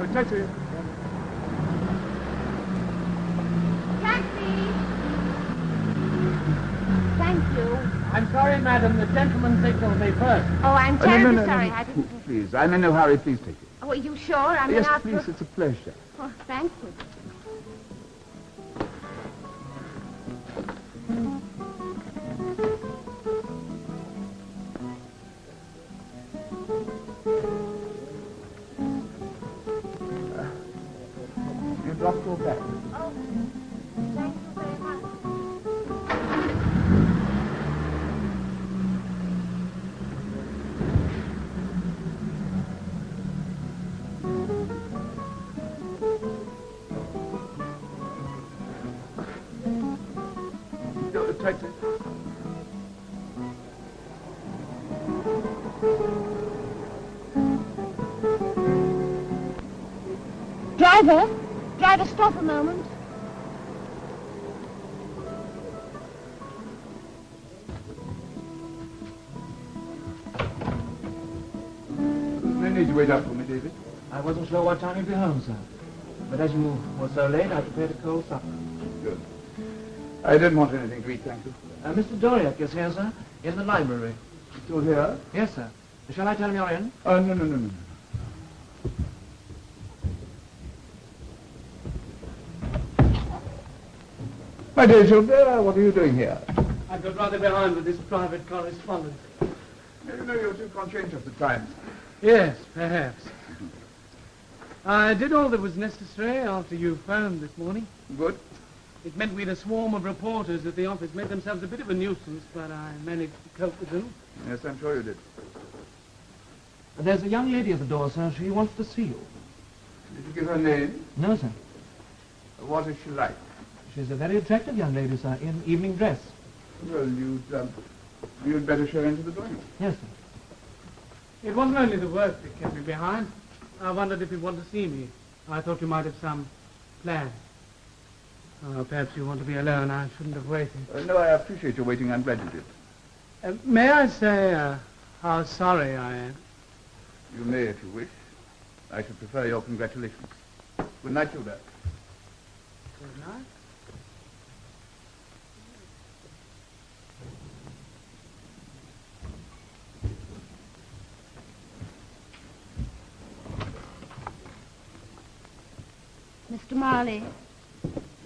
Taxi. Taxi! Thank you. I'm sorry, madam. The gentleman signaled me first. Oh, I'm terribly sorry. I didn't... Please, I'm in no hurry. Please take it. Oh, are you sure? I mean, Yes, after... please. It's a pleasure. Oh, thank you. You dropped your bag. Oh, thank you very much. Taxi. Driver, stop a moment. No need to wait up for me, David. I wasn't sure what time you'd be home, sir. But as you were so late, I prepared a cold supper. Good. I didn't want anything to eat, thank you. Mr. Doriak is here, sir, in the library. Still here? Yes, sir. Shall I tell him you're in? No. My dear Gilbert, what are you doing here? I got rather behind with this private correspondence. You know you're too conscientious at times. Yes, perhaps. I did all that was necessary after you phoned this morning. Good. It meant we had a swarm of reporters at the office, made themselves a bit of a nuisance, but I managed to cope with them. Yes, I'm sure you did. There's a young lady at the door, sir. She wants to see you. Did you give her name? No, sir. What is she like? She's a very attractive young lady, sir, in evening dress. Well, you'd better show her into the drawing room. Yes, sir. It wasn't only the work that kept me behind. I wondered if you'd want to see me. I thought you might have some plan. Oh, perhaps you want to be alone. I shouldn't have waited. No, I appreciate your waiting. I'm glad you did. May I say how sorry I am? You may if you wish. I should prefer your congratulations. Good night, Gilbert. Good night. Mr. Marley.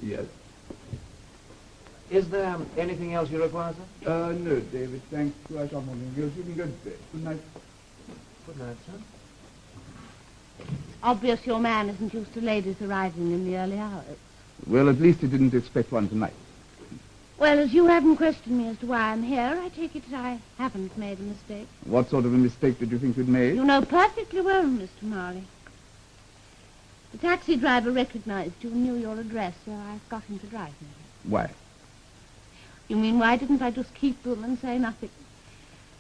Yes. Is there anything else you require, sir? No, David. Thank you. I shall not engage you. You can go to bed. Good night. Good night, sir. It's obvious your man isn't used to ladies arriving in the early hours. Well, at least he didn't expect one tonight. Well, as you haven't questioned me as to why I'm here, I take it that I haven't made a mistake. What sort of a mistake did you think you'd made? You know perfectly well, Mr. Marley. The taxi driver recognized you and knew your address, so I got him to drive me. Why? You mean, why didn't I just keep them and say nothing?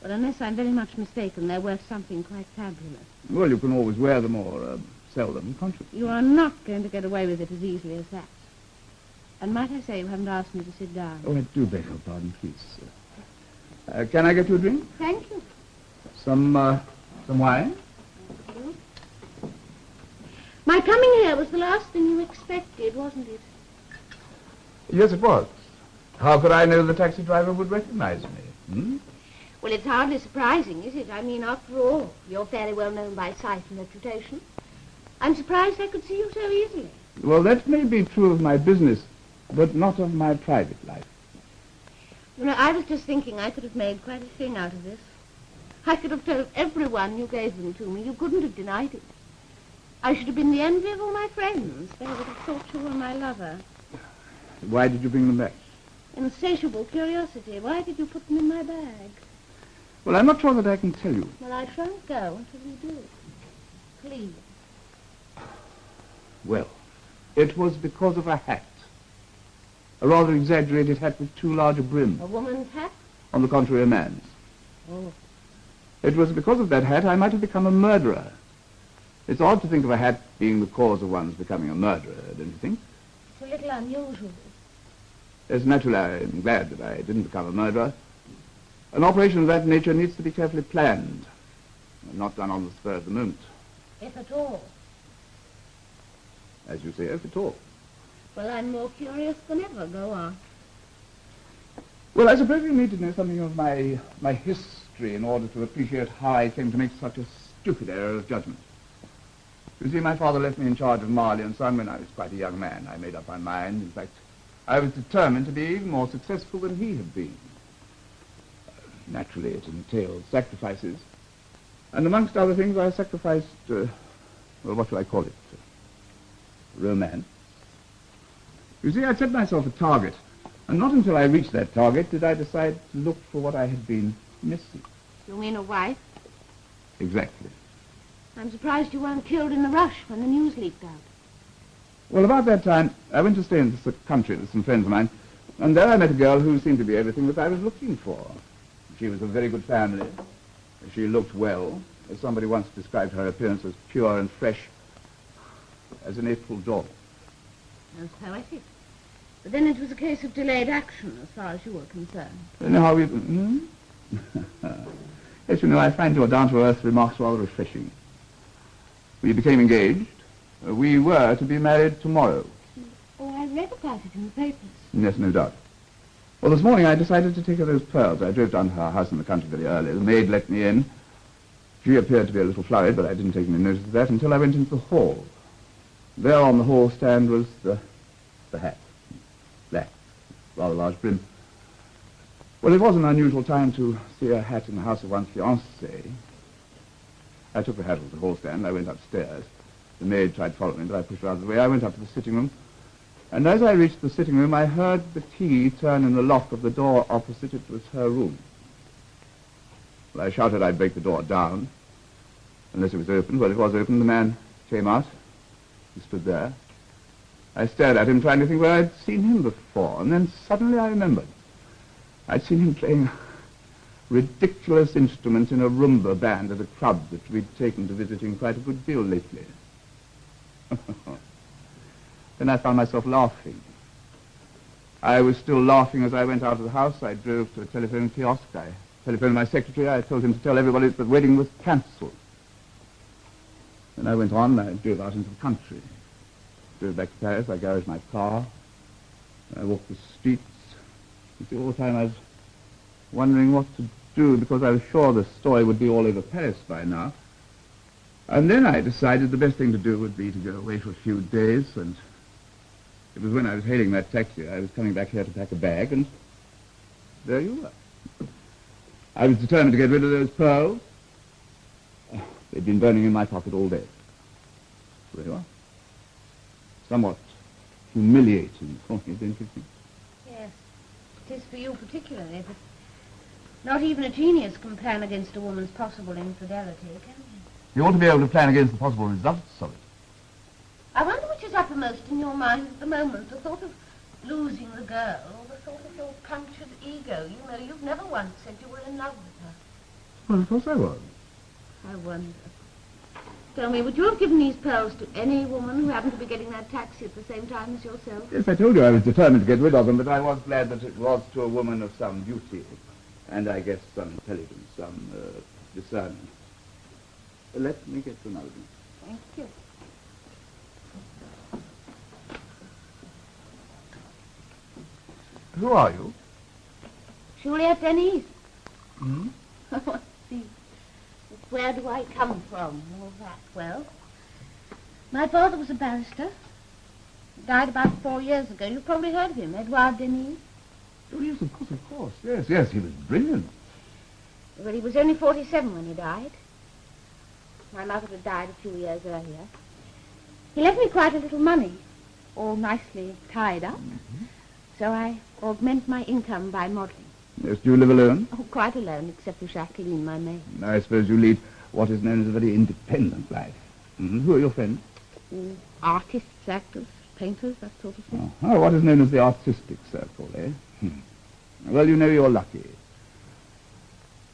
Well, unless I'm very much mistaken, they're worth something quite fabulous. Well, you can always wear them or sell them, can't you? You are not going to get away with it as easily as that. And might I say you haven't asked me to sit down? Oh, I do beg your pardon, please. Can I get you a drink? Thank you. Some wine? Thank you. My coming here was the last thing you expected, wasn't it? Yes, it was. How could I know the taxi driver would recognize me? Well, it's hardly surprising, is it? I mean, after all, you're fairly well known by sight and reputation. I'm surprised I could see you so easily. Well, that may be true of my business, but not of my private life. You know, I was just thinking I could have made quite a thing out of this. I could have told everyone you gave them to me. You couldn't have denied it. I should have been the envy of all my friends. They would have thought you were my lover. Why did you bring them back? Insatiable curiosity. Why did you put them in my bag? Well, I'm not sure that I can tell you. Well, I shan't go until you do. Please. Well, it was because of a hat. A rather exaggerated hat with too large a brim. A woman's hat? On the contrary, a man's. Oh. It was because of that hat I might have become a murderer. It's odd to think of a hat being the cause of one's becoming a murderer, don't you think? It's a little unusual. Yes, naturally, I'm glad that I didn't become a murderer. An operation of that nature needs to be carefully planned, and not done on the spur of the moment. If at all. as you say, if at all. Well, I'm more curious than ever. Go on. Well, I suppose you need to know something of my history in order to appreciate how I came to make such a stupid error of judgment. You see, my father left me in charge of Marley and Son when I was quite a young man. I made up my mind. In fact, I was determined to be even more successful than he had been. Naturally, it entailed sacrifices. And amongst other things, I sacrificed, well, what shall I call it? Romance. You see, I set myself a target. And not until I reached that target did I decide to look for what I had been missing. You mean a wife? Exactly. I'm surprised you weren't killed in the rush when the news leaked out. Well, about that time, I went to stay in the country with some friends of mine, and there I met a girl who seemed to be everything that I was looking for. She was of very good family. She looked well. As somebody once described her appearance as pure and fresh as an April dawn. That's poetic. But then it was a case of delayed action as far as you were concerned. You know how we... Yes, you know, I find your down-to-earth remarks rather refreshing. We became engaged. We were to be married tomorrow. Oh, I read about it in the papers. Yes, no doubt. Well, this morning I decided to take her those pearls. I drove down to her house in the country very early. The maid let me in. She appeared to be a little flurried, but I didn't take any notice of that until I went into the hall. There on the hall stand was the hat. Black, rather large brim. Well, it was an unusual time to see a hat in the house of one's fiancée. I took the hat off the hall stand. I went upstairs. The maid tried to follow me, but I pushed her out of the way. I went up to the sitting room. And as I reached the sitting room, I heard the key turn in the lock of the door opposite. It was her room. Well, I shouted I'd break the door down, unless it was open. Well, it was open. The man came out. He stood there. I stared at him, trying to think where I'd seen him before. And then suddenly I remembered. I'd seen him playing a ridiculous instrument in a rumba band at a club that we'd taken to visiting quite a good deal lately. Then I found myself laughing. I was still laughing as I went out of the house. I drove to a telephone kiosk. I telephoned my secretary. I told him to tell everybody that the wedding was cancelled. Then I went on. I drove out into the country. Drove back to Paris. I garaged my car. I walked the streets. You see, all the time I was wondering what to do because I was sure the story would be all over Paris by now. And then I decided the best thing to do would be to go away for a few days, and it was when I was hailing that taxi. I was coming back here to pack a bag, and there you were. I was determined to get rid of those pearls. Oh, they'd been burning in my pocket all day. There you are. Somewhat humiliating for me, don't you think? Yes, it is for you particularly, but not even a genius can plan against a woman's possible infidelity, can he? You ought to be able to plan against the possible results of it. I wonder which is uppermost in your mind at the moment, the thought of losing the girl or the thought of your punctured ego. You know, you've never once said you were in love with her. Well, of course I was. I wonder. Tell me, would you have given these pearls to any woman who happened to be getting that taxi at the same time as yourself? Yes, I told you I was determined to get rid of them, but I was glad that it was to a woman of some beauty, and I guess some intelligence, some discernment. Let me get to another one. Thank you. Who are you? Juliet Denise. Hmm? Let's see. Where do I come from? All that. Well, my father was a barrister. He died about 4 years ago. You've probably heard of him, Edouard Denis. Oh, yes, of course. Yes, he was brilliant. Well, he was only 47 when he died. My mother had died a few years earlier. He left me quite a little money, all nicely tied up. Mm-hmm. So I augment my income by modelling. Yes, do you live alone? Oh, quite alone, except for Jacqueline, my maid. I suppose you lead what is known as a very independent life. Mm-hmm. Who are your friends? Artists, actors, painters, that sort of thing. Oh, what is known as the artistic circle, eh? Well, you know, you're lucky.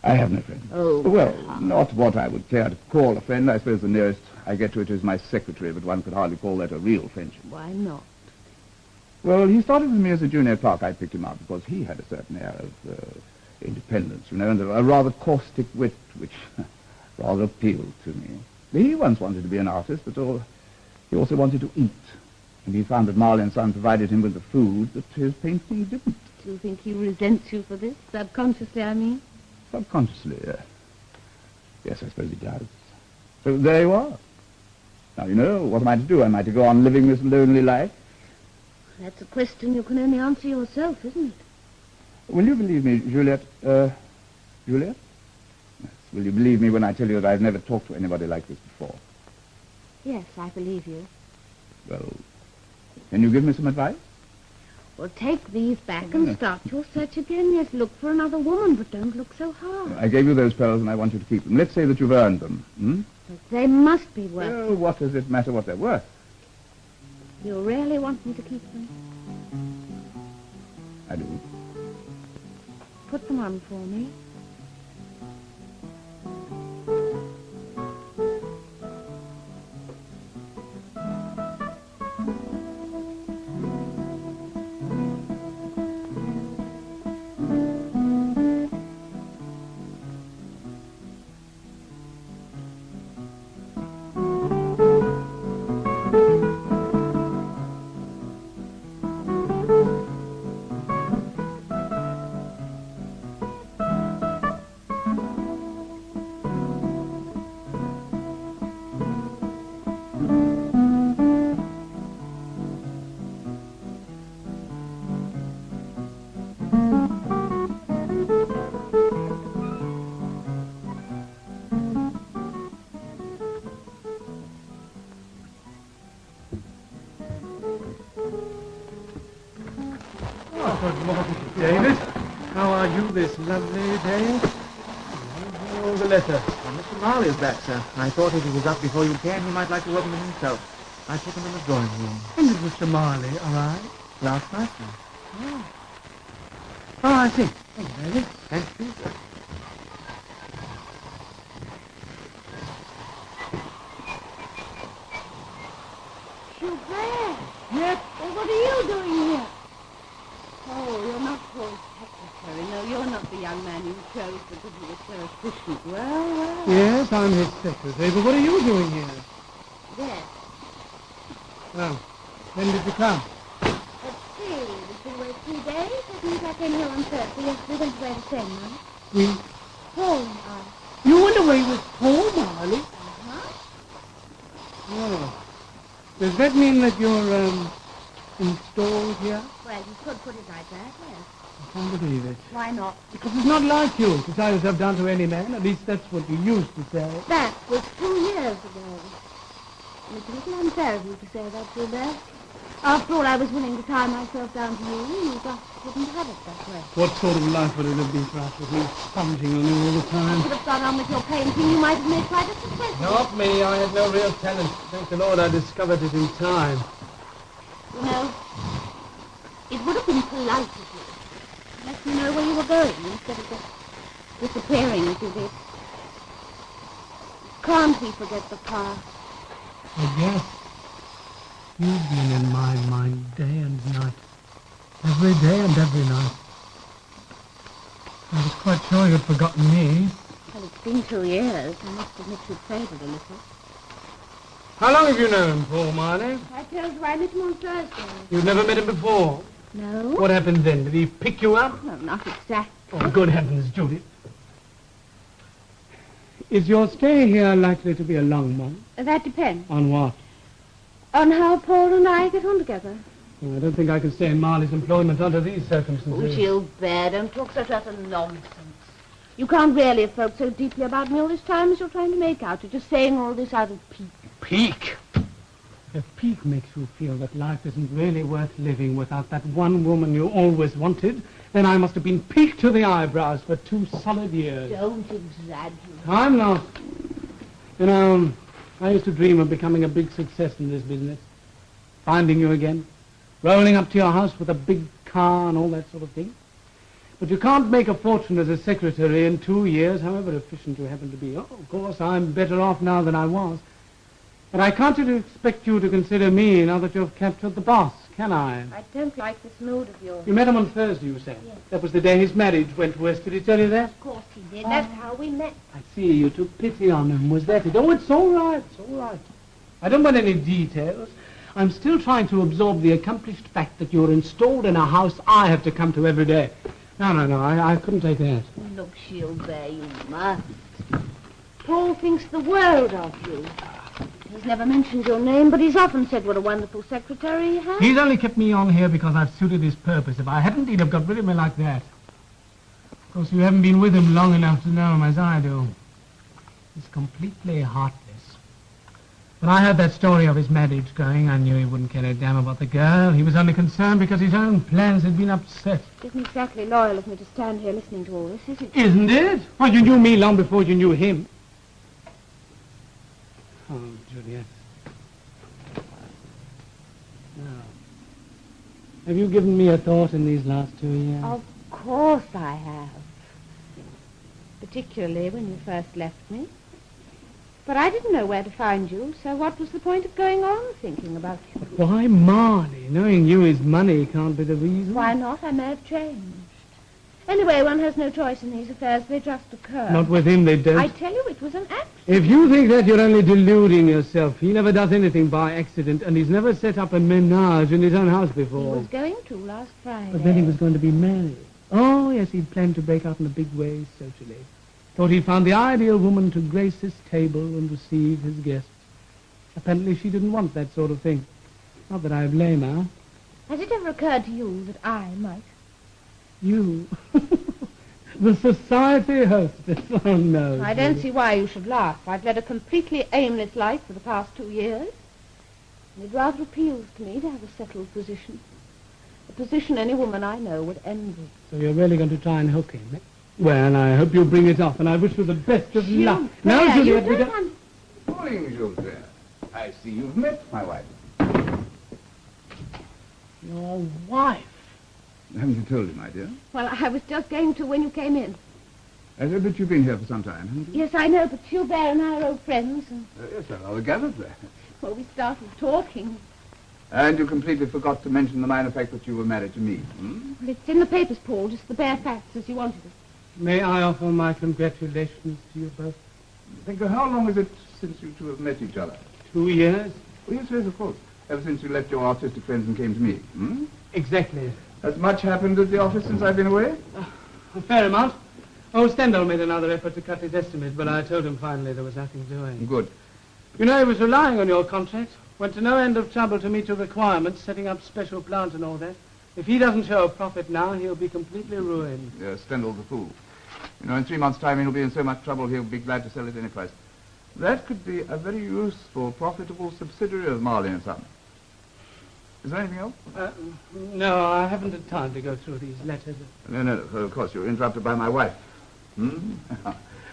I have no friends. Oh. Well, not what I would care to call a friend. I suppose the nearest I get to it is my secretary, but one could hardly call that a real friendship. Why not? Well, he started with me as a junior clerk. I picked him up because he had a certain air of independence, you know, and a rather caustic wit, which rather appealed to me. He once wanted to be an artist, but He also wanted to eat, and he found that Marley and Son provided him with the food that his painting didn't. Do you think he resents you for this? Subconsciously, I mean? Subconsciously, yes. Yes, I suppose he does. So there you are. Now, you know, what am I to do? Am I to go on living this lonely life? That's a question you can only answer yourself, isn't it? Will you believe me, Juliet? Juliet? Yes. Will you believe me when I tell you that I've never talked to anybody like this before? Yes, I believe you. Well, can you give me some advice? Well, take these back and start your search again. Yes, look for another woman, but don't look so hard. I gave you those pearls and I want you to keep them. Let's say that you've earned them. But they must be worth Well, what does it matter what they're worth? You really want me to keep them? I do. Put them on for me. Good morning, David. How are you this lovely day? Oh, the letter. Mr. Marley is back, sir. I thought if he was up before you came, he might like to open it himself. I took him in the drawing room. When did Mr. Marley arrive? Last night, sir. Oh, I see. Thank you, David. Thank you, sir. Schubert! Yes? Well, what are you doing here? Oh, you're not Paul's secretary. No, you're not the young man you chose because he was so efficient. Well. Yes, I'm his secretary, but what are you doing here? Yes. Well, when did you come? Let's see. Did you wait 2 days? I think I came here on Thursday. Yes, we went away the same night. We... Paul and I. You went away with Paul Marley? Uh-huh. Oh. Does that mean that you're, installed here? Well, you could put it like that, yes. I can't believe it. Why not? Because it's not like you to tie yourself down to any man. At least that's what you used to say. That was 2 years ago. And it's a little unfair of you to say that, Gilbert. After all, I was willing to tie myself down to you. You just wouldn't have it that way. What sort of life would it have been for us with me sponging on you all the time? You could have gone on with your painting. You might have made quite a success. Not me. I had no real talent. Thank the Lord I discovered it in time. You know, it would have been polite of you to let me know where you were going instead of just disappearing as you did. Can't we forget the past? I guess. You've been in my mind day and night. Every day and every night. I was quite sure you'd forgotten me. Well, it's been 2 years. I must admit you've faded a little. How long have you known Paul Marley? I told you I met him on Thursday. You've never met him before? No? What happened then? Did he pick you up? No, not exactly. Oh, good heavens, Judith. Is your stay here likely to be a long one? That depends. On what? On how Paul and I get on together. I don't think I can stay in Marley's employment under these Oh, circumstances. Gilbert, don't talk such utter nonsense. You can't really have felt so deeply about me all this time as you're trying to make out. You're just saying all this out of pique. Pique? If pique makes you feel that life isn't really worth living without that one woman you always wanted, then I must have been piqued to the eyebrows for 2 solid years. Don't exaggerate. I'm not. You know, I used to dream of becoming a big success in this business. Finding you again. Rolling up to your house with a big car and all that sort of thing. But you can't make a fortune as a secretary in 2 years, however efficient you happen to be. Oh, of course, I'm better off now than I was. But I can't expect you to consider me now that you've captured the boss, can I? I don't like this mood of yours. You met him on Thursday, you said? Yes. That was the day his marriage went west. Did he tell you that? Of course he did. That's how we met. I see. You took pity on him. Was that it? Oh, it's all right. It's all right. I don't want any details. I'm still trying to absorb the accomplished fact that you're installed in a house I have to come to every day. No, I couldn't take that. Look, Gilbert, you must. Paul thinks the world of you. He's never mentioned your name, but he's often said what a wonderful secretary he has. He's only kept me on here because I've suited his purpose. If I hadn't, he'd have got rid of me like that. Of course, you haven't been with him long enough to know him as I do. He's completely heartless. When I heard that story of his marriage going, I knew he wouldn't care a damn about the girl. He was only concerned because his own plans had been upset. It isn't exactly loyal of me to stand here listening to all this, is it? Isn't it? Well, you knew me long before you knew him. Oh, Juliet. Now, have you given me a thought in these last 2 years? Of course I have. Particularly when you first left me. But I didn't know where to find you, so what was the point of going on thinking about you? But why Marley? Knowing you is money can't be the reason. Why not? I may have changed. Anyway, one has no choice in these affairs. They just occur. Not with him, they don't. I tell you, it was an accident. If you think that, you're only deluding yourself. He never does anything by accident, and he's never set up a menage in his own house before. He was going to last Friday. But then he was going to be married. Oh, yes, he'd planned to break out in a big way socially. Thought he'd found the ideal woman to grace his table and receive his guests. Apparently she didn't want that sort of thing. Not that I blame her. Has it ever occurred to you that I might? You? The society hostess? Oh, no. I don't see why you should laugh. I've led a completely aimless life for the past 2 years. And it rather appeals to me to have a settled position. A position any woman I know would envy. So you're really going to try and hook him, eh? Well, I hope you'll bring it off, and I wish you the best of luck. Now, Juliet, you don't Morning, Gilbert. I see you've met my wife. Your wife? Haven't you told him, my dear? Well, I was just going to when you came in. I know that you've been here for some time, haven't you? Yes, I know, but Gilbert and I are old friends. And, Yes, I gathered that. well, we started talking. And you completely forgot to mention the minor fact that you were married to me. Hmm? Well, it's in the papers, Paul, just the bare facts as you wanted it. May I offer my congratulations to you both? Think of how long is it since you two have met each other? 2 years? Oh, yes, of course. Ever since you left your artistic friends and came to me. Hmm? Exactly. Has much happened at the office since I've been away? A fair amount. Oh, Stendhal made another effort to cut his estimate, but I told him finally there was nothing doing. Good. You know, he was relying on your contract. Went to no end of trouble to meet your requirements, setting up special plants and all that. If he doesn't show a profit now, he'll be completely ruined. Yes, Stendhal's a fool. You know, in 3 months' time, he'll be in so much trouble, he'll be glad to sell at any price. That could be a very useful, profitable subsidiary of Marley and Son. Is there anything else? No, I haven't had time to go through these letters. No, of course, you're interrupted by my wife. Hmm?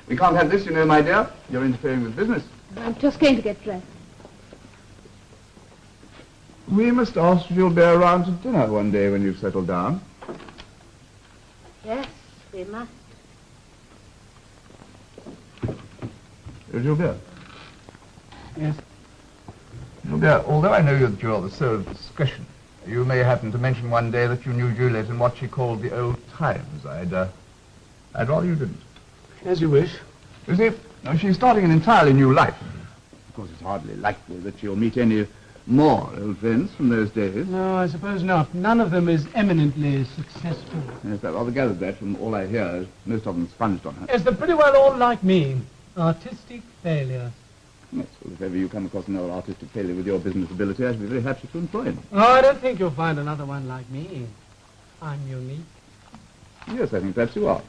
We can't have this, you know, my dear. You're interfering with business. I'm just going to get dressed. We must ask Gilbert around to dinner one day when you've settled down. Yes, we must. Gilbert. Yes? Gilbert, although I know that you're the soul of discretion, you may happen to mention one day that you knew Juliet in what she called the old times. I'd rather you didn't. As you wish. You see, now she's starting an entirely new life. Of course, it's hardly likely that she'll meet any more old friends from those days. No, I suppose not. None of them is eminently successful. Yes, I rather gathered that from all I hear. Most of them sponged on her. Yes, they're pretty well all like me. Artistic failure. Yes, well, if ever you come across another artistic failure with your business ability, I should be very happy to employ him. Oh, I don't think you'll find another one like me. I'm unique. Yes, I think perhaps you are.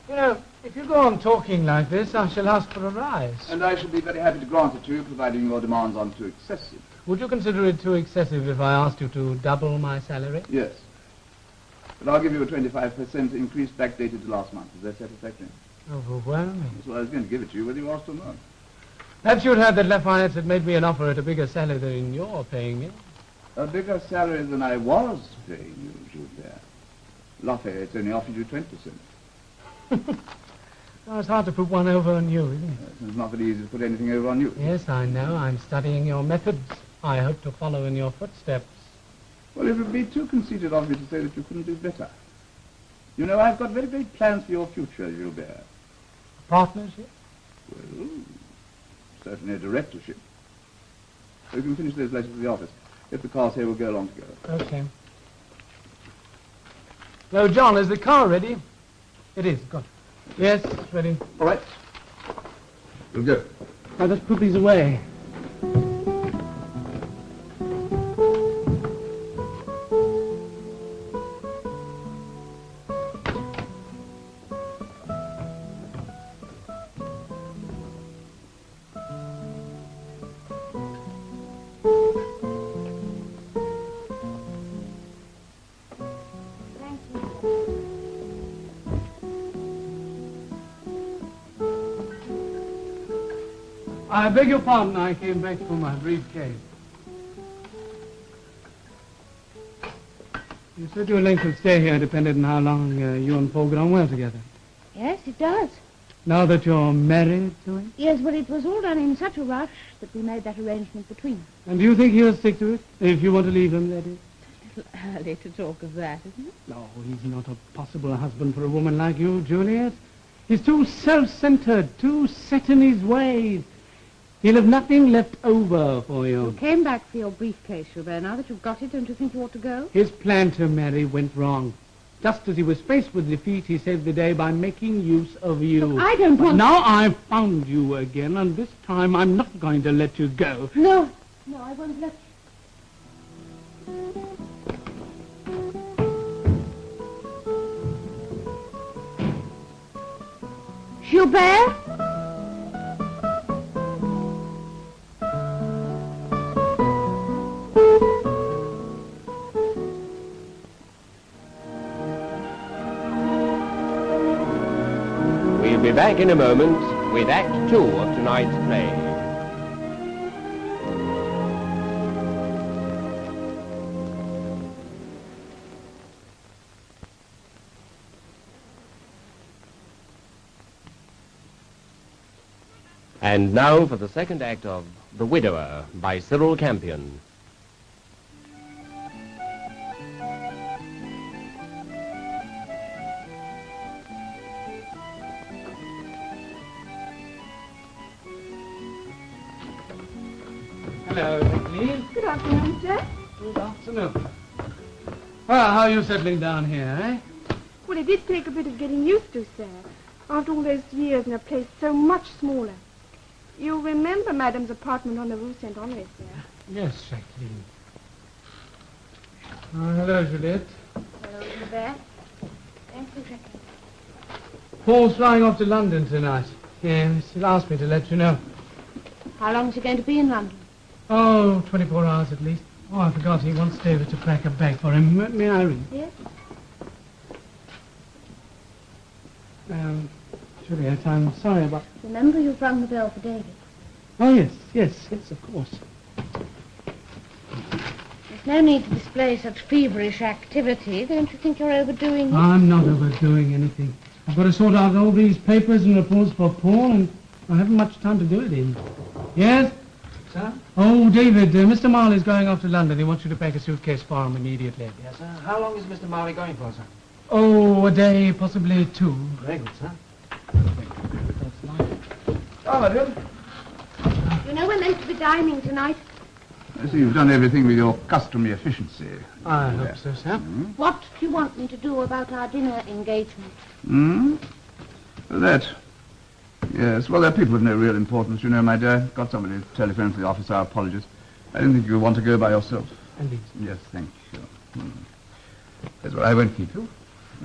You know, if you go on talking like this, I shall ask for a rise. And I shall be very happy to grant it to you, providing your demands aren't too excessive. Would you consider it too excessive if I asked you to double my salary? Yes. But I'll give you a 25% increase backdated to last month. Is that satisfactory? Overwhelming. That's what I was going to give it to you, whether you asked or not. Perhaps you'd heard that Lafayette had made me an offer at a bigger salary than you're paying me. A bigger salary than I was paying you, Gilbert. Lafayette's only offered you 20%. Oh, it's hard to put one over on you, isn't it? It's not very easy to put anything over on you. Yes, I know. I'm studying your methods. I hope to follow in your footsteps. Well, it would be too conceited of me to say that you couldn't do better. You know, I've got very great plans for your future, Gilbert. Partnership? Well, certainly a directorship. So you can finish those letters at the office. If the car's here, we'll go along together. Okay. Hello, John, is the car ready? It is, good. Yes, ready. All right. We'll go. Now, let's put these away. I beg your pardon, I came back for my briefcase. You said your length of stay here depended on how long you and Paul got on well together. Yes, it does. Now that you're married to him? Yes, but it was all done in such a rush that we made that arrangement between us. And do you think he'll stick to it? If you want to leave him, that is? It's a little early to talk of that, isn't it? No, he's not a possible husband for a woman like you, Juliet. He's too self-centered, too set in his ways. He'll have nothing left over for you. You came back for your briefcase, Gilbert. Now that you've got it, don't you think you ought to go? His plan to marry went wrong. Just as he was faced with defeat, he saved the day by making use of you. Look, I don't want... Now I've found you again, and this time I'm not going to let you go. No, I won't let you. Gilbert? We'll be back in a moment with Act 2 of tonight's play. And now for the second act of The Widower by Cyril Campion. Hello, Nicholas. Good afternoon, sir. Good afternoon. Well, how are you settling down here, eh? Well, it did take a bit of getting used to, sir. After all those years in a place so much smaller. You remember Madame's apartment on the Rue Saint-Honore, sir? Yes, Jacqueline. Hello, Juliet. Hello, Gilbert. Thank you, Jackie. Paul's flying off to London tonight. Yes, he'll ask me to let you know. How long is he going to be in London? Oh, 24 hours at least. Oh, I forgot he wants David to pack a bag for him. May I ring? Yes. Juliet, I'm sorry about... Remember you've rung the bell for David. Oh, yes, of course. There's no need to display such feverish activity. Don't you think you're overdoing it? I'm not overdoing anything. I've got to sort out all these papers and reports for Paul, and I haven't much time to do it in. Yes? Sir? Oh, David, Mr. Marley's going off to London. He wants you to pack a suitcase for him immediately. Yes, sir. How long is Mr. Marley going for, sir? Oh, a day, possibly 2. Very good, sir. That's nice. Oh, my dear. You know we're meant to be dining tonight. I see you've done everything with your customary efficiency. I hope so, sir. What do you want me to do about our dinner engagement? That. Yes, well, they're people of no real importance, you know, my dear. Got somebody to telephone to the office, our apologies. I don't think you'll want to go by yourself. Indeed. Yes, thank you. Yes, well, I won't keep you.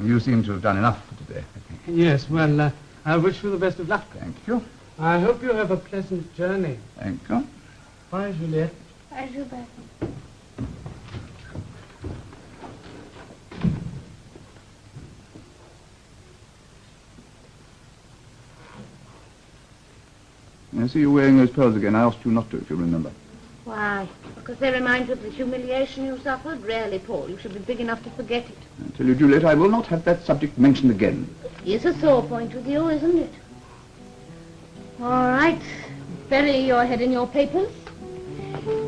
You seem to have done enough for today, I think. Yes, well, I wish you the best of luck. Thank you. I hope you have a pleasant journey. Thank you. Bye, Juliet. Bye, Gilbert. I see you wearing those pearls again. I asked you not to, if you remember. Why? Because they remind you of the humiliation you suffered? Really, Paul, you should be big enough to forget it. I tell you, Juliet, I will not have that subject mentioned again. It's a sore point with you, isn't it? All right. Bury your head in your papers.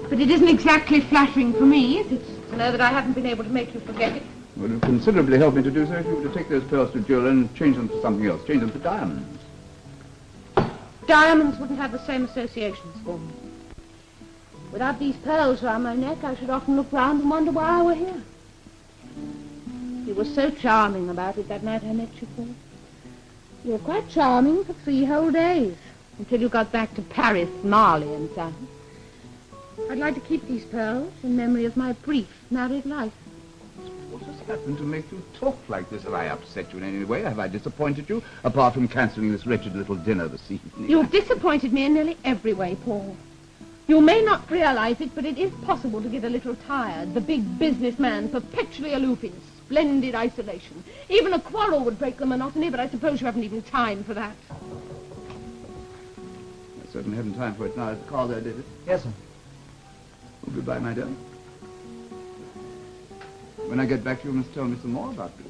But it isn't exactly flattering for me, is it? To know that I haven't been able to make you forget it. It would have considerably helped me to do so if you were to take those pearls to Jill and change them for something else. Change them for diamonds. Diamonds wouldn't have the same associations for me. Without these pearls round my neck, I should often look round and wonder why I were here. You were so charming about it that night I met you, Paul. You were quite charming for 3 whole days, until you got back to Paris, Marley and Son. I'd like to keep these pearls in memory of my brief married life. What has happened to make you talk like this? Have I upset you in any way? Have I disappointed you, apart from cancelling this wretched little dinner this evening? You've disappointed me in nearly every way, Paul. You may not realize it, but it is possible to get a little tired. The big businessman, perpetually aloof in splendid isolation. Even a quarrel would break the monotony, but I suppose you haven't even time for that. I certainly haven't time for it now. Is the car there, David? Yes, sir. Oh, goodbye, my dear. When I get back, you must tell me some more about this.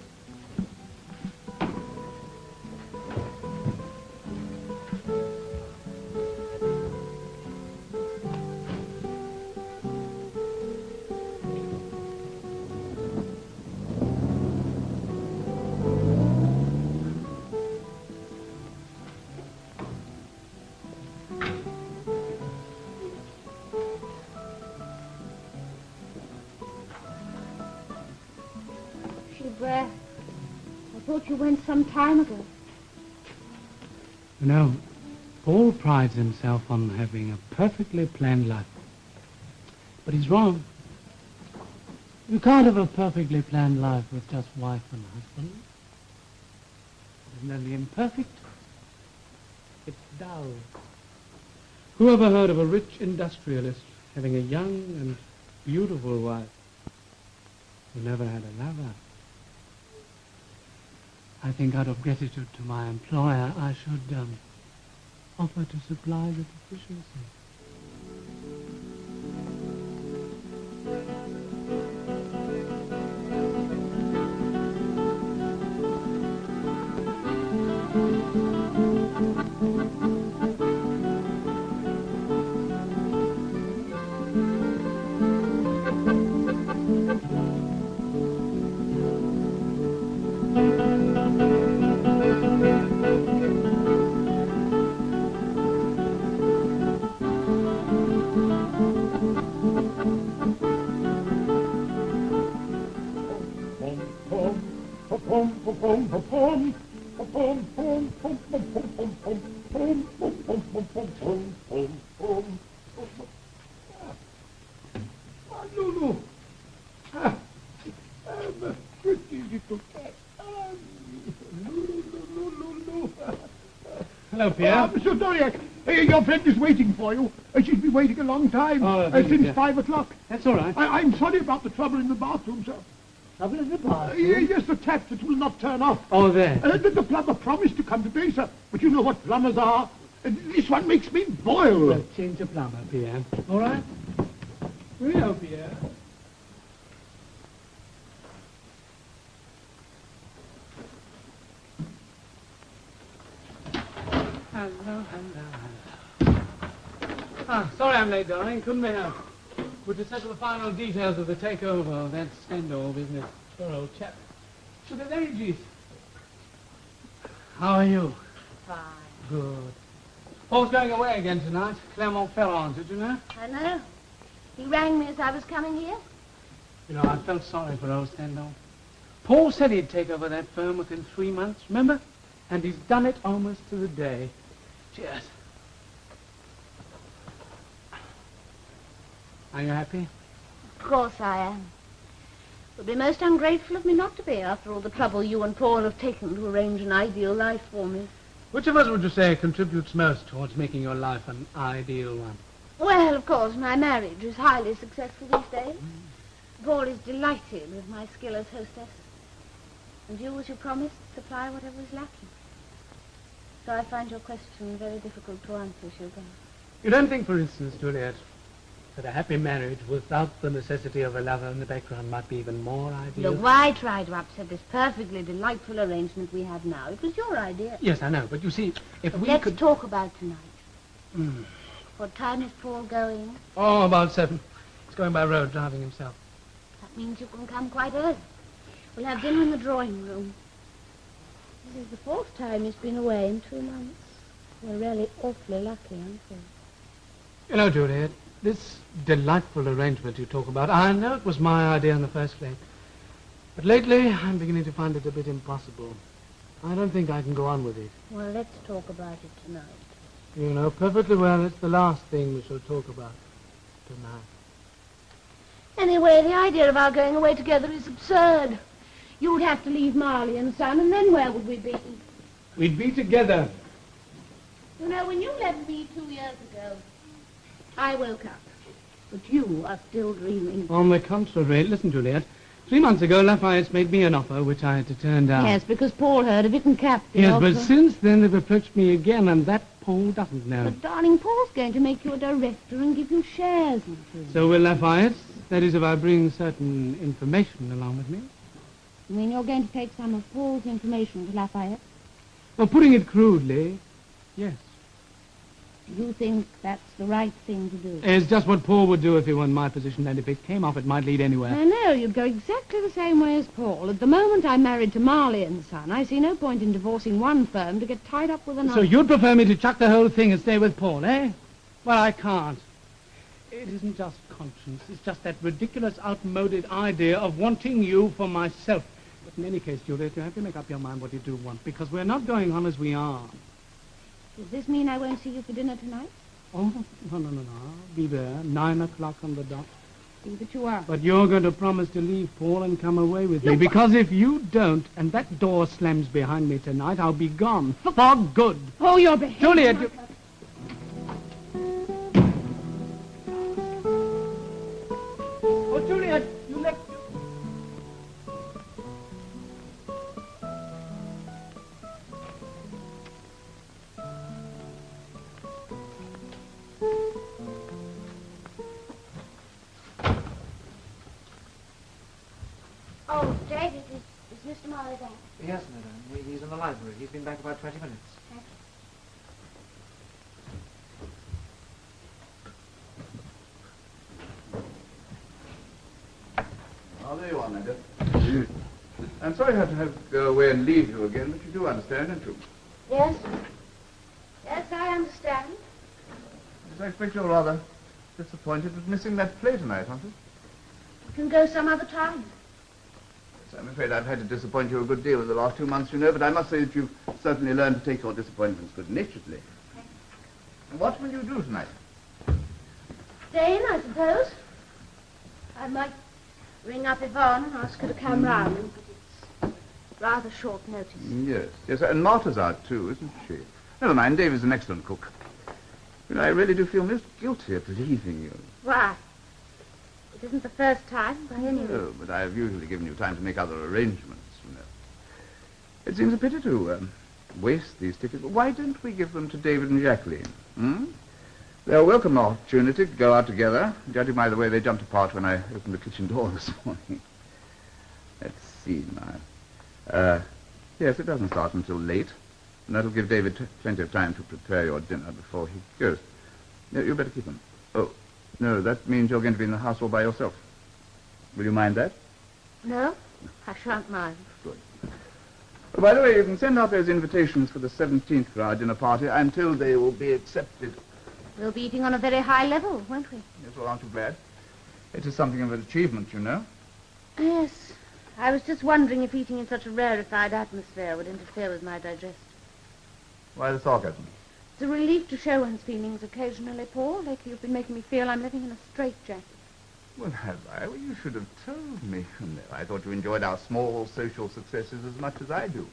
Gilbert, I thought you went some time ago. You know, Paul prides himself on having a perfectly planned life. But he's wrong. You can't have a perfectly planned life with just wife and husband. It's not only imperfect, it's dull. Who ever heard of a rich industrialist having a young and beautiful wife who never had a lover? I think out of gratitude to my employer, I should offer to supply the deficiency. Lulu. Ah, a pretty little cat. Lulu. Hello, Pierre. Mr. Doriak, your friend is waiting for you. She's been waiting a long time, since 5 o'clock. That's all right. I'm sorry about the trouble in the bathroom, sir. Trouble in the bathroom? Yes, the tap that will not turn off. Oh, there. The plumber promised to come today, sir, but you know what plumbers are. This one makes me boil. Well, change the plumber, Pierre. All right? Hello, Pierre. Hello. Ah, sorry I'm late, darling. Couldn't be helped. We're to settle the final details of the takeover of that Stendhal business. Poor old chap. Should have ages. How are you? Fine. Good. Paul's going away again tonight. Clermont-Ferrand, did you know? I know. He rang me as I was coming here. You know, I felt sorry for old Stendhal. Paul said he'd take over that firm within 3 months, remember? And he's done it almost to the day. Cheers. Are you happy? Of course I am. It would be most ungrateful of me not to be, after all the trouble you and Paul have taken to arrange an ideal life for me. Which of us would you say contributes most towards making your life an ideal one? Well, of course, my marriage is highly successful these days. Paul is delighted with my skill as hostess. And you, as you promised, supply whatever is lacking. So I find your question very difficult to answer, Gilbert. You don't think, for instance, Juliet, that a happy marriage without the necessity of a lover in the background might be even more ideal? Look, why try to upset this perfectly delightful arrangement we have now? It was your idea. Yes, I know, but you see, if But we let's could... talk about tonight. What time is Paul going? Oh, about 7. He's going by road, driving himself. That means you can come quite early. We'll have dinner in the drawing room. This is the 4th time he's been away in 2 months. We're really awfully lucky, aren't we? You know, Juliet, this delightful arrangement you talk about, I know it was my idea in the first place. But lately, I'm beginning to find it a bit impossible. I don't think I can go on with it. Well, let's talk about it tonight. You know perfectly well it's the last thing we shall talk about tonight. Anyway, the idea of our going away together is absurd. You'd have to leave Marley and Son, and then where would we be? We'd be together. You know, when you left me 2 years ago, I woke up. But you are still dreaming. On the contrary, listen, Juliet. 3 months ago, Lafayette's made me an offer which I had to turn down. Yes, because Paul heard of it and capped the Yes, offer. but since then they've approached me again, and that Paul doesn't know. But, darling, Paul's going to make you a director and give you shares and things. So will Lafayette? That is, if I bring certain information along with me. You mean you're going to take some of Paul's information to Lafayette? Well, putting it crudely, yes. Do you think that's the right thing to do? It's just what Paul would do if he were in my position, and if it came off, it might lead anywhere. I know, you'd go exactly the same way as Paul. At the moment I'm married to Marley and Son, I see no point in divorcing one firm to get tied up with another. So you'd prefer me to chuck the whole thing and stay with Paul, eh? Well, I can't. It isn't just conscience. It's just that ridiculous, outmoded idea of wanting you for myself. But in any case, Juliet, you have to make up your mind what you do want, because we're not going on as we are. Does this mean I won't see you for dinner tonight? Oh, no. I'll be there, 9 o'clock on the dot. See that you are. But you're going to promise to leave Paul and come away with me, because if you don't, and that door slams behind me tonight, I'll be gone. For good. Oh, you're behaving. Juliet, you... Oh, Juliet, you let... Oh, David, is Mr. Marley back? Yes, madam. He's in the library. He's been back about 20 minutes. Oh, there you are, my dear. I'm sorry I have to go away and leave you again, but you do understand, don't you? Yes. Yes, I understand. Yes, I expect you're rather disappointed with missing that play tonight, aren't you? You can go some other time. Yes, I'm afraid I've had to disappoint you a good deal in the last 2 months, you know, but I must say that you've certainly learned to take your disappointments good-naturedly. And what will you do tonight? Stay in, I suppose. I might ring up Yvonne and ask her to come round, but it's rather short notice. Yes, and Martha's out too, isn't she? Never mind, David's an excellent cook. You know, I really do feel most guilty at leaving you. Why? It isn't the first time, by any means. No, but I've usually given you time to make other arrangements, you know. It seems a pity to waste these tickets. Why don't we give them to David and Jacqueline? They'll welcome the opportunity to go out together, judging by the way they jumped apart when I opened the kitchen door this morning. Let's see now. Yes, it doesn't start until late, and that'll give David plenty of time to prepare your dinner before he goes. No, you better keep them. Oh, no, that means you're going to be in the house all by yourself. Will you mind that? No, I shan't mind. Good. Oh, by the way, you can send out those invitations for the 17th for our dinner party. I'm told they will be accepted. We'll be eating on a very high level, won't we? Yes, well, aren't you glad? It is something of an achievement, you know. Yes. I was just wondering if eating in such a rarefied atmosphere would interfere with my digestion. Why the sarcasm? It's a relief to show one's feelings occasionally, Paul. Lately you've been making me feel I'm living in a straitjacket. Well, have I? Well, you should have told me. No, I thought you enjoyed our small social successes as much as I do.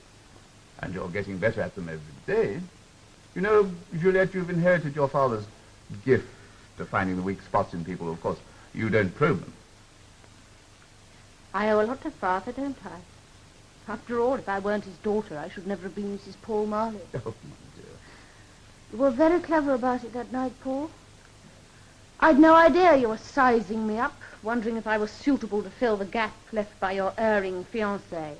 And you're getting better at them every day. You know, Juliet, you've inherited your father's gift of finding the weak spots in people. Of course, you don't probe them. I owe a lot to Father, don't I? After all, if I weren't his daughter, I should never have been Mrs. Paul Marley. Oh, my dear. You were very clever about it that night, Paul. I'd no idea you were sizing me up, wondering if I was suitable to fill the gap left by your erring fiancé.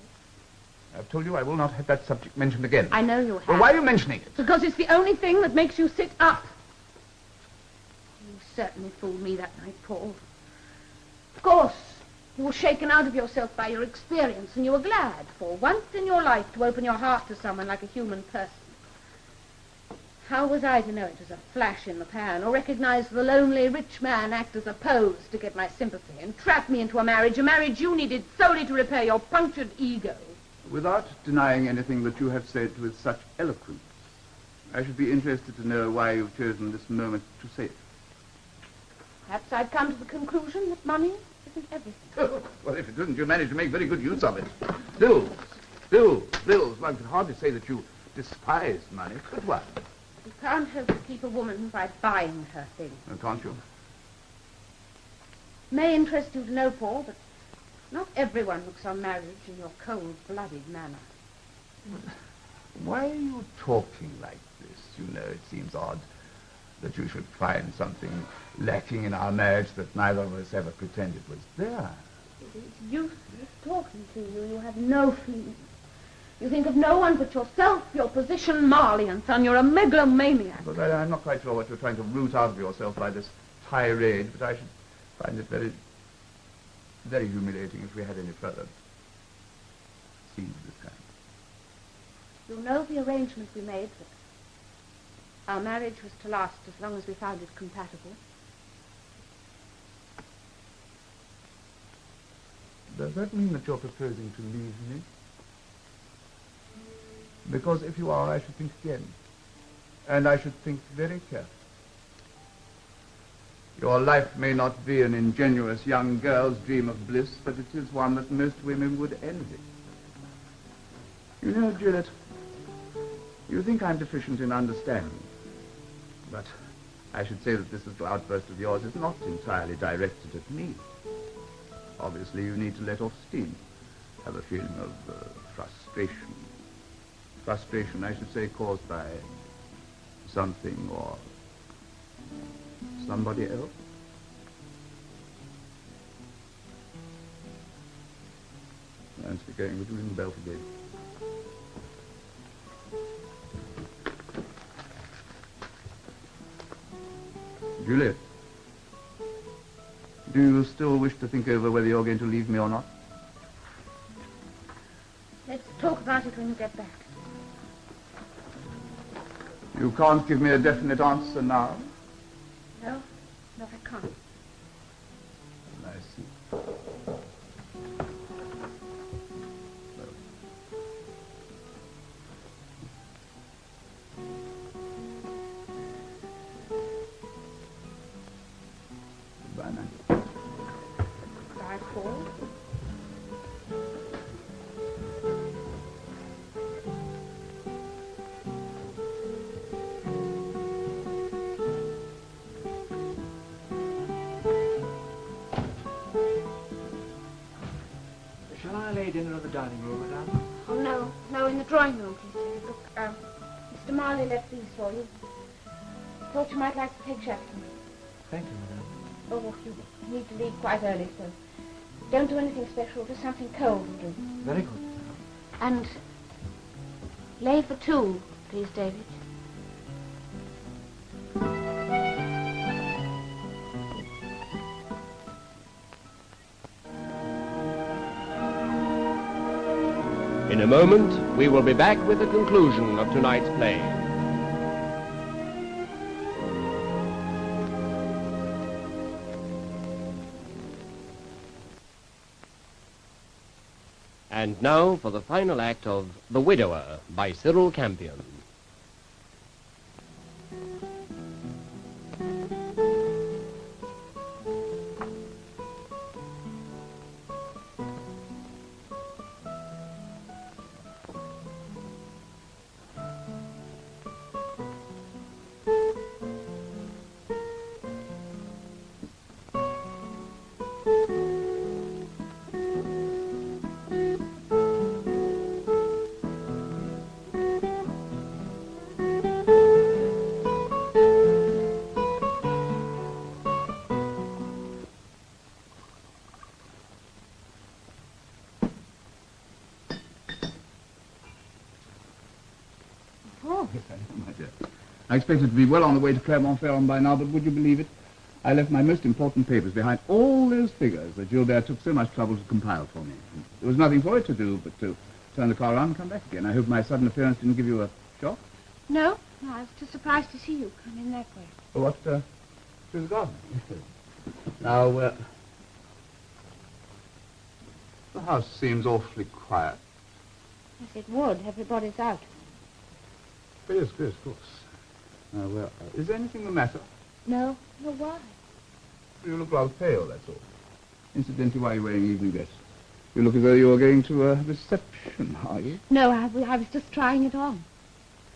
I've told you I will not have that subject mentioned again. I know you have. Well, why are you mentioning it? Because it's the only thing that makes you sit up. You certainly fooled me that night, Paul. Of course, you were shaken out of yourself by your experience, and you were glad, for once in your life, to open your heart to someone like a human person. How was I to know it was a flash in the pan, or recognize the lonely rich man act as a pose to get my sympathy and trap me into a marriage you needed solely to repair your punctured ego? Without denying anything that you have said with such eloquence, I should be interested to know why you've chosen this moment to say it. Perhaps I've come to the conclusion that money isn't everything. Well, if it isn't, you managed to make very good use of it. Bills. One could hardly say that you despise money, but what? You can't hope to keep a woman by buying her things. Oh, can't you? It may interest you to know, Paul, that not everyone looks on marriage in your cold-blooded manner. Why are you talking like this? You know, it seems odd that you should find something lacking in our marriage that neither of us ever pretended was there. It's useless talking to you. You have no feelings. You think of no one but yourself, your position, Marley and Son. You're a megalomaniac. But I'm not quite sure what you're trying to root out of yourself by this tirade, but I should find it very, very humiliating if we had any further scenes of this kind. You know the arrangement we made, that our marriage was to last as long as we found it compatible. Does that mean that you're proposing to leave me? Because if you are, I should think again. And I should think very carefully. Your life may not be an ingenuous young girl's dream of bliss, but it is one that most women would envy. You know, Juliet, you think I'm deficient in understanding. But I should say that this little outburst of yours is not entirely directed at me. Obviously, you need to let off steam. Have a feeling of frustration. Frustration, I should say, caused by something or somebody else. Let's be going. Would you ring the bell for David? Juliet, do you still wish to think over whether you're going to leave me or not? Let's talk about it when you get back. You can't give me a definite answer now? No, I can't. I see. Goodbye, man. Bye, Paul. Shall I lay dinner in the dining room, madame? Oh, no, in the drawing room, please, David. Look, Mr. Marley left these for you. Thought you might like to take Shepton. Thank you, madame. Oh, you need to leave quite early, so don't do anything special, just something cold will do. Very good. And lay for two, please, David. In a moment, we will be back with the conclusion of tonight's play. And now for the final act of The Widower by Cyril Campion. Yes, I know, my dear. I expected to be well on the way to Clermont-Ferrand by now, but would you believe it? I left my most important papers behind, all those figures that Gilbert took so much trouble to compile for me. There was nothing for it to do but to turn the car around and come back again. I hope my sudden appearance didn't give you a shock. No, I was too surprised to see you come in that way. What, through the garden? Now, the house seems awfully quiet. Yes, it would. Everybody's out. Yes, of course. Now, is there anything the matter? No? No, why? You look rather pale, that's all. Incidentally, why are you wearing evening dress? You look as though you were going to a reception, are you? No, I was just trying it on.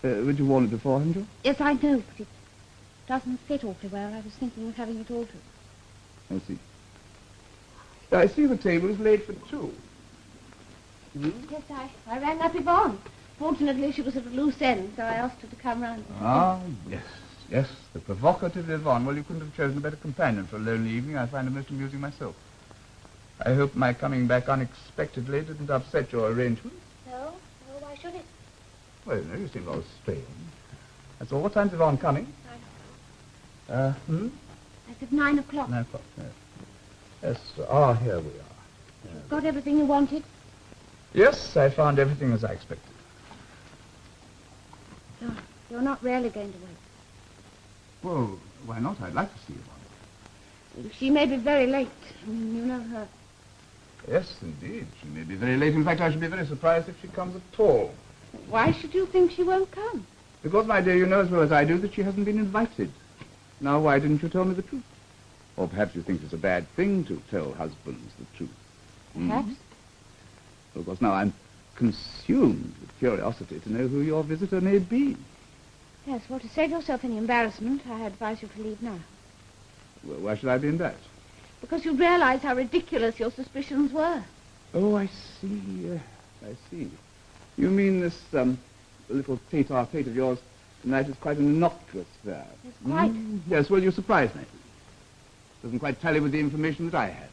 Would you worn it before, hadn't you? Yes, I know, but it doesn't fit awfully well. I was thinking of having it altered. I see. I see the table is laid for two. Yes, I rang up Yvonne. Fortunately, she was at a loose end, so I asked her to come round. Ah, yes, the provocative Yvonne. Well, you couldn't have chosen a better companion for a lonely evening. I find her most amusing myself. I hope my coming back unexpectedly didn't upset your arrangements. No, why should it? Well, no, you seem rather strange. That's all. What time's Yvonne coming? 9 o'clock. I said 9 o'clock. 9 o'clock, yes. Yes, here we are. You've got everything you wanted? Yes, I found everything as I expected. You're not really going to wait. Well, why not? I'd like to see Yvonne. She may be very late. You know her. Yes, indeed. She may be very late. In fact, I should be very surprised if she comes at all. Why should you think she won't come? Because, my dear, you know as well as I do that she hasn't been invited. Now, why didn't you tell me the truth? Or perhaps you think it's a bad thing to tell husbands the truth. Perhaps. Well, of course, now I'm consumed with curiosity to know who your visitor may be. Yes, well, to save yourself any embarrassment, I advise you to leave now. Well, why should I be embarrassed? Because you'd realize how ridiculous your suspicions were. Oh, I see. I see. You mean this little tete-a-tete of yours tonight is quite an innocuous affair. Yes, quite. Yes, well, you surprised me. Doesn't quite tally with the information that I had.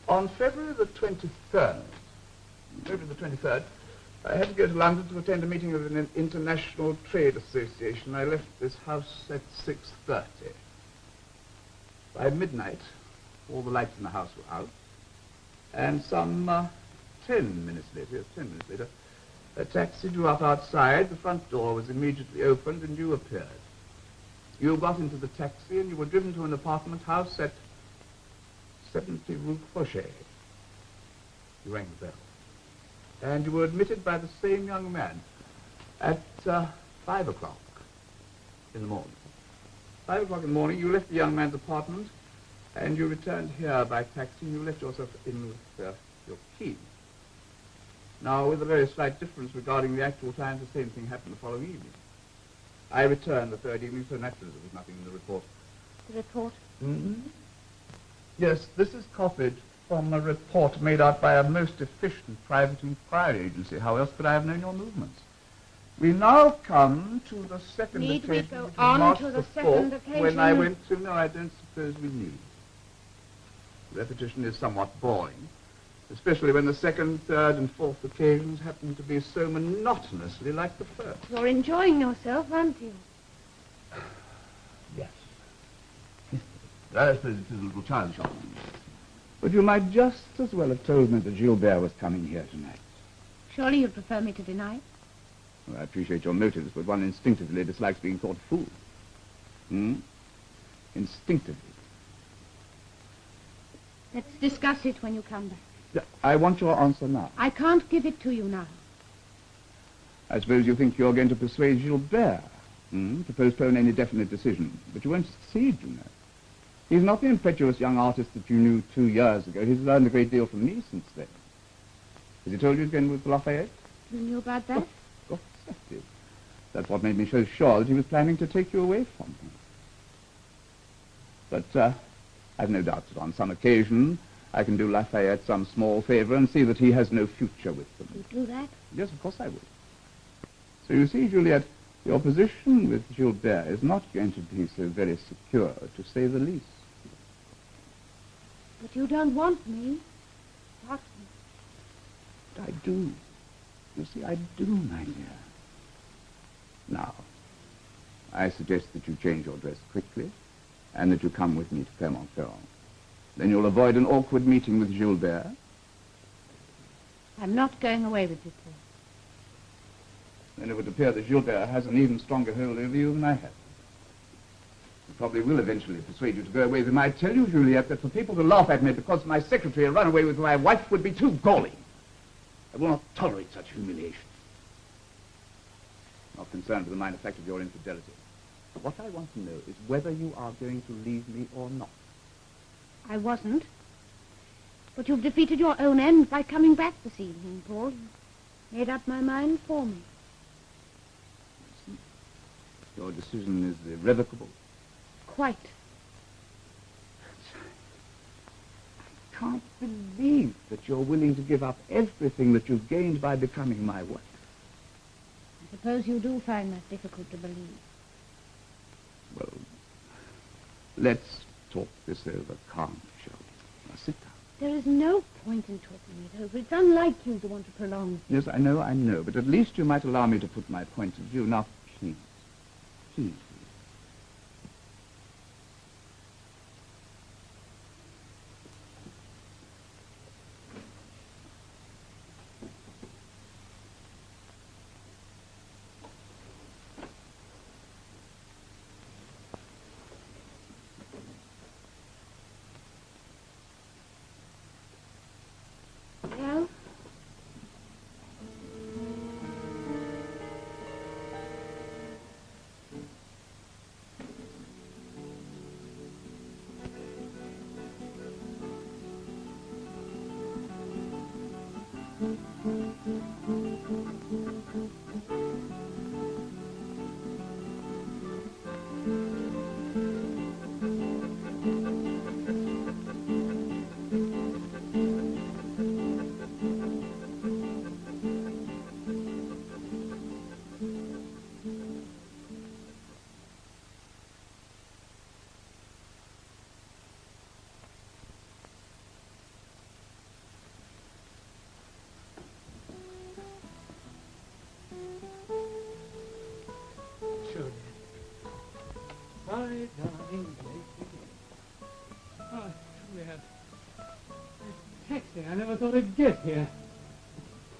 On February the 23rd, I had to go to London to attend a meeting of an international trade association. I left this house at 6:30. By midnight, all the lights in the house were out, and some 10 minutes later, a taxi drew up outside, the front door was immediately opened, and you appeared. You got into the taxi, and you were driven to an apartment house at 70 Rue Fauchet. You rang the bell. And you were admitted by the same young man at 5 o'clock in the morning. 5 o'clock in the morning, you left the young man's apartment, and you returned here by taxi, and you left yourself in with your key. Now, with a very slight difference regarding the actual time, the same thing happened the following evening. I returned the third evening, so naturally there was nothing in the report. The report? Mm-hmm. Yes, this is copied from a report made out by a most efficient private inquiry agency. How else could I have known your movements? We now come to the second Need occasion. we go which was on March to the the second 4th, occasion? when I went to... No, I don't suppose we need. Repetition is somewhat boring, especially when the second, third, and fourth occasions happen to be so monotonously like the first. You're enjoying yourself, aren't you? Yes. I suppose it is a little childish of me. But you might just as well have told me that Gilbert was coming here tonight. Surely you'd prefer me to deny it? Well, I appreciate your motives, but one instinctively dislikes being thought a fool. Instinctively. Let's discuss it when you come back. Yeah, I want your answer now. I can't give it to you now. I suppose you think you're going to persuade Gilbert to postpone any definite decision, but you won't succeed, you know. He's not the impetuous young artist that you knew 2 years ago. He's learned a great deal from me since then. Has he told you he's going with Lafayette? You knew about that? Of course I did. That's what made me so sure that he was planning to take you away from him. But I've no doubt that on some occasion I can do Lafayette some small favor and see that he has no future with them. You'd do that? Yes, of course I would. So you see, Juliet, your position with Gilbert is not going to be so very secure, to say the least. But you don't want me. What? I do. You see, I do, my dear. Now, I suggest that you change your dress quickly and that you come with me to Clermont-Ferrand. Then you'll avoid an awkward meeting with Gilbert. I'm not going away with you, Paul. then it would appear that Gilbert has an even stronger hold over you than I have. He probably will eventually persuade you to go away with him. I tell you, Juliet, that for people to laugh at me because my secretary had run away with my wife would be too galling. I will not tolerate such humiliation. I'm not concerned with the minor fact of your infidelity. What I want to know is whether you are going to leave me or not. I wasn't. But you've defeated your own end by coming back this evening, Paul. Made up my mind for me. Your decision is irrevocable. Quite. I can't believe that you're willing to give up everything that you've gained by becoming my wife. I suppose you do find that difficult to believe. Well, let's talk this over calmly, shall we? Now sit down. There is no point in talking it over. It's unlike you to want to prolong things. Yes, I know, but at least you might allow me to put my point of view. Now, please, please. Well? My darling lady. Oh, Juliet. Taxi, I never thought I'd get here.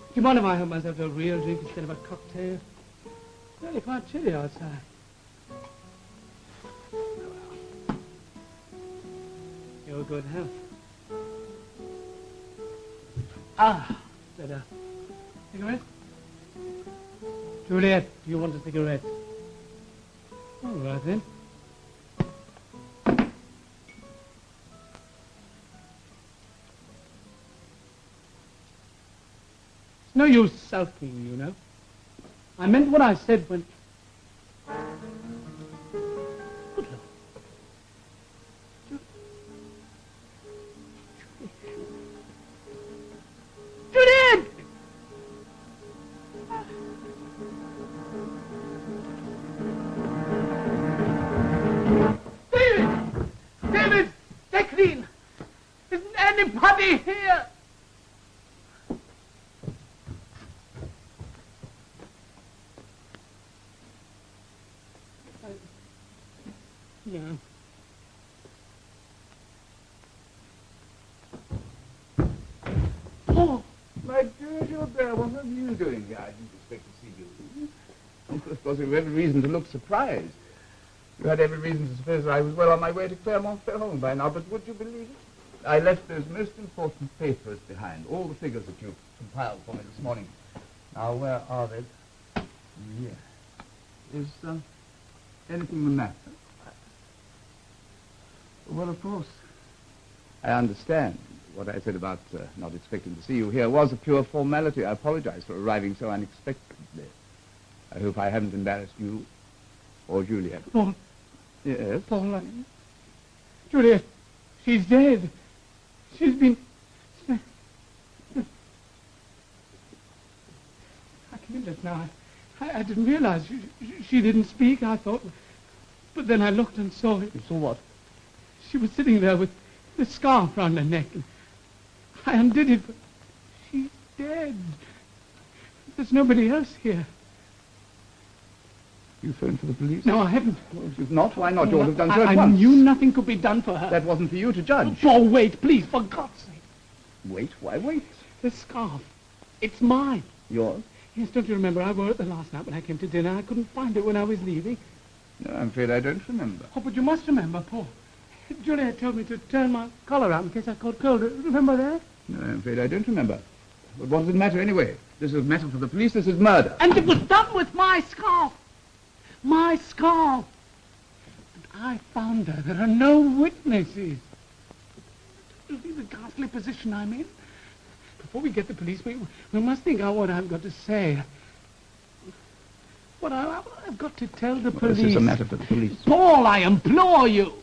Do you mind if I help myself to a real drink instead of a cocktail? It's really quite chilly outside. Oh, well. Your good health. Ah, better. Cigarette? Juliet, do you want a cigarette? All right, then. It's no use sulking, you know. I meant what I said when... Good Lord. Juliet! David! Declan! Isn't anybody here? Yeah. Oh, my dear Gilbert, what are you doing here? I didn't expect to see you. Of course, you have every reason to look surprised. You had every reason to suppose I was well on my way to Clermont-Ferrand by now, but would you believe it? I left those most important papers behind, all the figures that you compiled for me this morning. Now, where are they? Here. Is anything the matter? Well, of course. I understand. What I said about not expecting to see you here was a pure formality. I apologize for arriving so unexpectedly. I hope I haven't embarrassed you or Juliet. Paul. Yes? Paul, Juliet, she's dead. She's been... I can do this now. I didn't realize she didn't speak, I thought. But then I looked and saw it. You saw what? She was sitting there with the scarf round her neck. And I undid it, but she's dead. There's nobody else here. You phoned for the police? No, I haven't. Well, if you've not, why not? You ought to have done so at I once. knew nothing could be done for her. That wasn't for you to judge. Oh, wait, please, for God's sake. Wait? Why wait? The scarf. It's mine. Yours? Yes, don't you remember? I wore it the last night when I came to dinner. I couldn't find it when I was leaving. No, I'm afraid I don't remember. Oh, but you must remember, Paul. Juliet told me to turn my collar out in case I caught cold. Remember that? No, I'm afraid I don't remember. But what does it matter anyway? This is a matter for the police. This is murder. And it was done with my scarf. My scarf. And I found her. There are no witnesses. You see the ghastly position I'm in? Before we get the police, we must think out what I've got to say. What I've got to tell the police. This is a matter for the police. Paul, I implore you.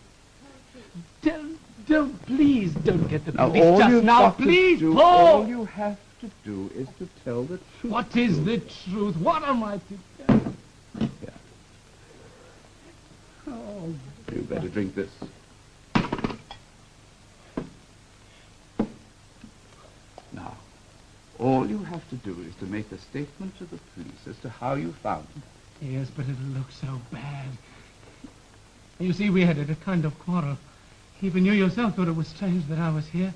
Please don't get the police just now. Please, Paul. All you have to do is to tell the truth. What is the truth? What am I to tell? Yeah. Oh, You better drink this. Now, all you have to do is to make a statement to the police as to how you found it. yes, but it'll look so bad. You see, we had a kind of quarrel. Even you yourself thought it was strange that I was here.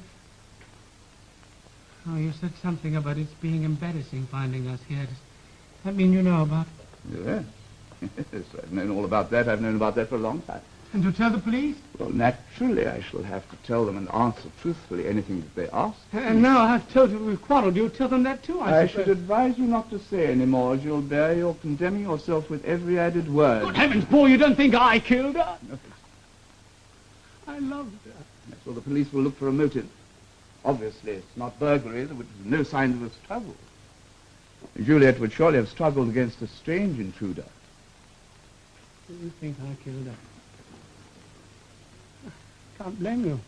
Oh, you said something about it being embarrassing finding us here. Does that mean you know about it? Yes. Yes, I've known all about that. I've known about that for a long time. And to tell the police? Well, naturally, I shall have to tell them and answer truthfully anything that they ask. And now I've told you we've quarreled. You'll tell them that too, I I should suppose. advise you not to say any more, Gilbert. You're condemning yourself with every added word. Good heavens, Paul, you don't think I killed her? No, I loved her. that's well, the police will look for a motive. Obviously, it's not burglary. There was no sign of a struggle. Juliet would surely have struggled against a strange intruder. Do you think I killed her? Can't blame you.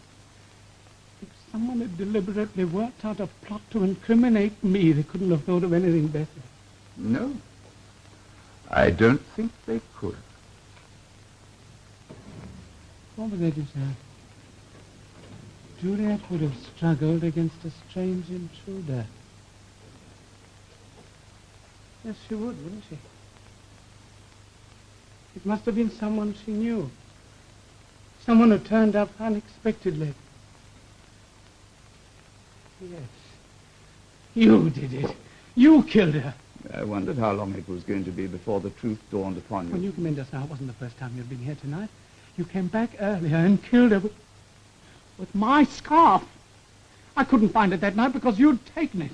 If someone had deliberately worked out a plot to incriminate me, they couldn't have thought of anything better. No. I don't think they could. What was it you said? Juliet would have struggled against a strange intruder. Yes, she would, wouldn't she? It must have been someone she knew. Someone who turned up unexpectedly. Yes. You did it. You killed her. I wondered how long it was going to be before the truth dawned upon you. When you came in just now, it wasn't the first time you'd been here tonight. You came back earlier and killed her with my scarf. I couldn't find it that night because you'd taken it.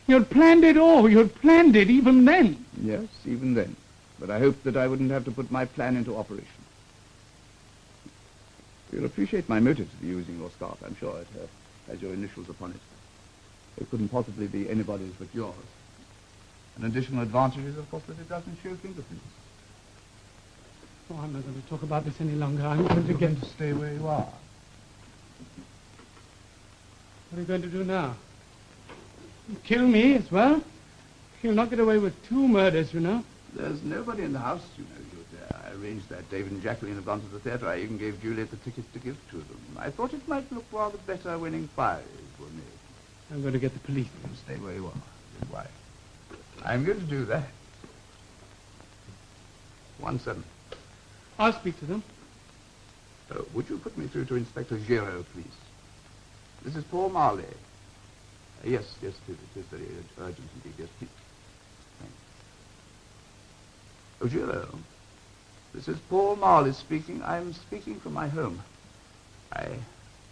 You'd planned it all. You'd planned it even then. Yes, even then. But I hoped that I wouldn't have to put my plan into operation. You'll appreciate my motives for using your scarf, I'm sure. It has your initials upon it. It couldn't possibly be anybody's but yours. An additional advantage is, of course, that it doesn't show fingerprints. Oh, I'm not going to talk about this any longer. I'm going to get... to stay where you are. What are you going to do now? Kill me as well? You'll not get away with 2 murders, you know. There's nobody in the house, you know, Juliet. I arranged that. David and Jacqueline have gone to the theatre. I even gave Juliet the tickets to give to them. I thought it might look rather better when inquiries were made. I'm going to get the police. Stay where you are. Why? I'm going to do that. 1-7. I'll speak to them. Would you put me through to Inspector Giraud, please? This is Paul Marley. Yes, it is very urgent indeed. Yes, please. Thanks. Oh, Giraud. This is Paul Marley speaking. I'm speaking from my home. I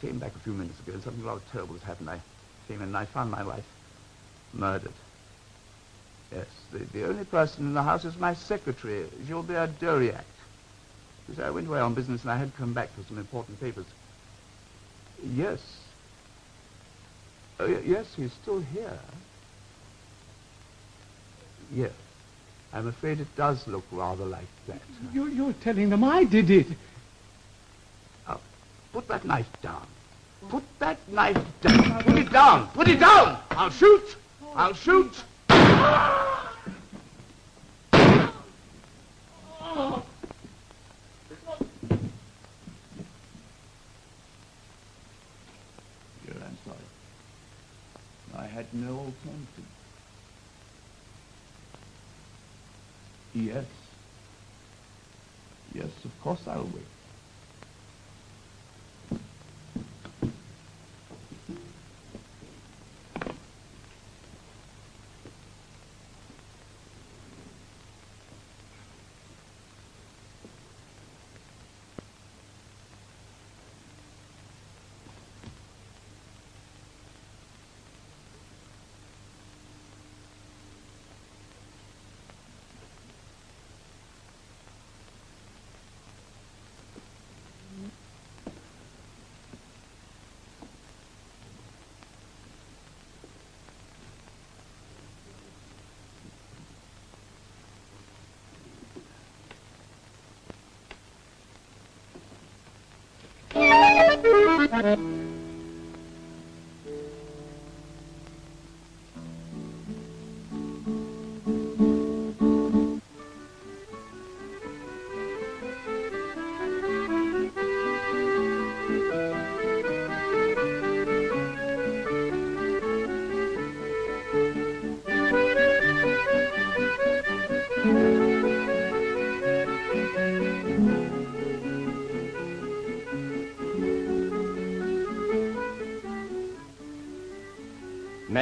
came back a few minutes ago and something rather terrible has happened. I came in and I found my wife murdered. Yes, the only person in the house is my secretary, Gilbert Duriac. You see, I went away on business and I had come back for some important papers. Yes. Oh, yes, he's still here. Yes. I'm afraid it does look rather like that. You're telling them I did it. Now, put that knife down. Put that knife down. Put it down. Put it down. I'll shoot. I'll shoot. I'm sorry. I had no alternative. Yes. Yes, of course I'll wait.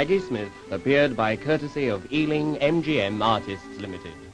Maggie Smith appeared by courtesy of Ealing MGM Artists Limited.